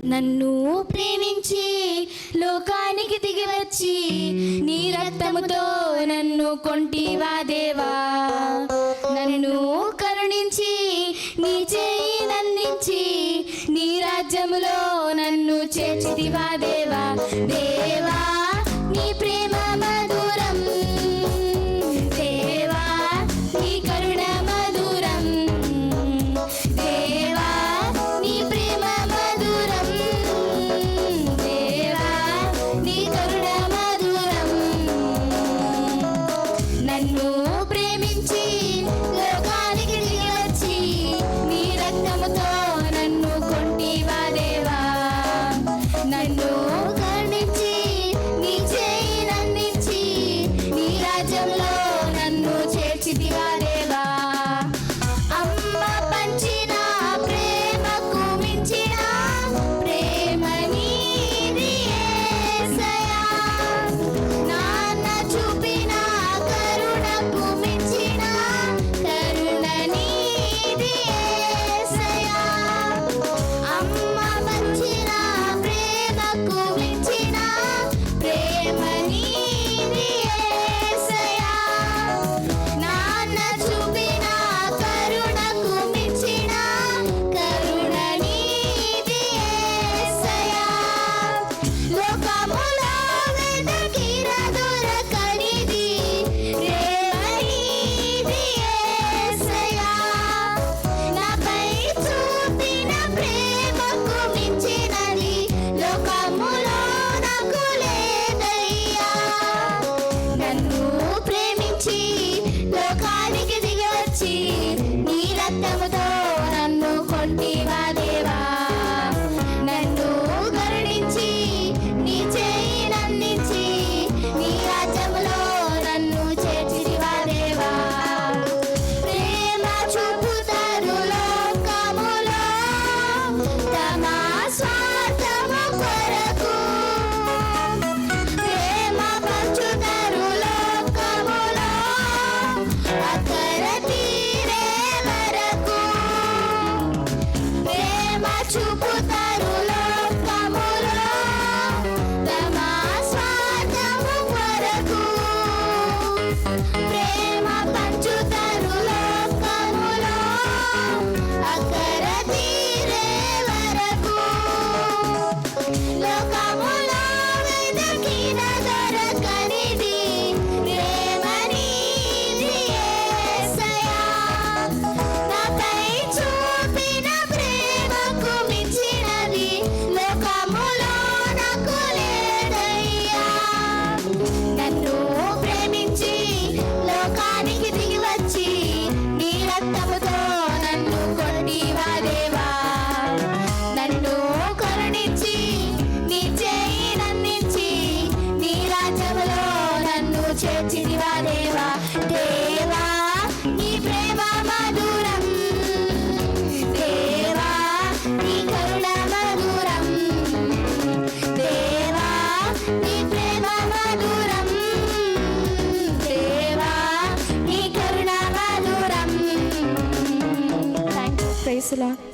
నన్ను ప్రేమించి లోకానికి దిగి వచ్చి నీ రక్తముతో నన్ను కొంటివా దేవా. నన్ను కరుణించి నీ చేయి నందించి నీ రాజ్యములో నన్ను చేర్చితివా దేవా. దేవా నీ ప్రేమ మధురం, దేవా నీ కరుణ మధురం, దేవా నీ ప్రేమ మధురం, దేవా నీ కరుణ మధురం. నన్ను ప్రేమించి లోకానికి దిగి వచ్చి నీ రక్తముతో నన్ను కొంటివా దేవా. నన్ను కరుణించి నీ చేయి నందించి నీ రాజ్యంలో నన్ను చేర్చితివా దేవా. అమ్మ పంచిన ప్రేమకు మించిన ప్రేమ నీది యేసయ్యా. నాన్న చూపిన కరుణకు మించిన కరుణ నీది యేసయ్యా. అమ్మ పంచిన ప్రేమకు మించిన ప్రేమ నీది యేసయ్యా. నాన్న చూపిన కరుణకు మించిన కరుణ నీది యేసయ్యా. లోకములో వెతికిన దొరకనిది ప్రేమ నీది యేసయ్యా. నాపై చూపిన ప్రేమకు మించినది లోకములో నాకు లేదయ్యా. నన్ను ప్రేమించి లోకానికి దిగి వచ్చి నీ రక్తముతో నన్ను కొంటివా దేవా. నన్ను కరుణించి నీ చేయి నందించి నీ రాజ్యములో నన్ను చేర్చితివా దేవా. ప్రేమ చూపుతారు లోకములో తమ స్వార్థము కొరకు. ప్రేమ పంచుతారు లోకములో అక్కర తీరే వరకు. ప్రేమ చూపుతారు లోకములో తమ స్వార్థము కొరకు. ప్రేమ పంచుతారు లోకములో అక్కర తీరే వరకు. లోకములో వెతికిన దొరకనిది ప్రేమ నీది యేసయ్యా. నాపై చూపిన ప్రేమకు మించినది లోకములో నాకు లేదయ్యా. నన్ను ప్రేమించి లోకానికి దిగి వచ్చి నీ రక్తముతో నన్ను కొంటివా దేవా. నన్ను కరుణించి నీ చేయి నందించి నీ రాజ్యములో నన్ను చేర్చితివా దేవా. దేవా నీ ప్రేమ మధురం, దేవా నీ కరుణ మధురం, దేవా నీ ప్రేమ మధురం, దేవా నీ కరుణ మధురం. Thank you. Praise the lord.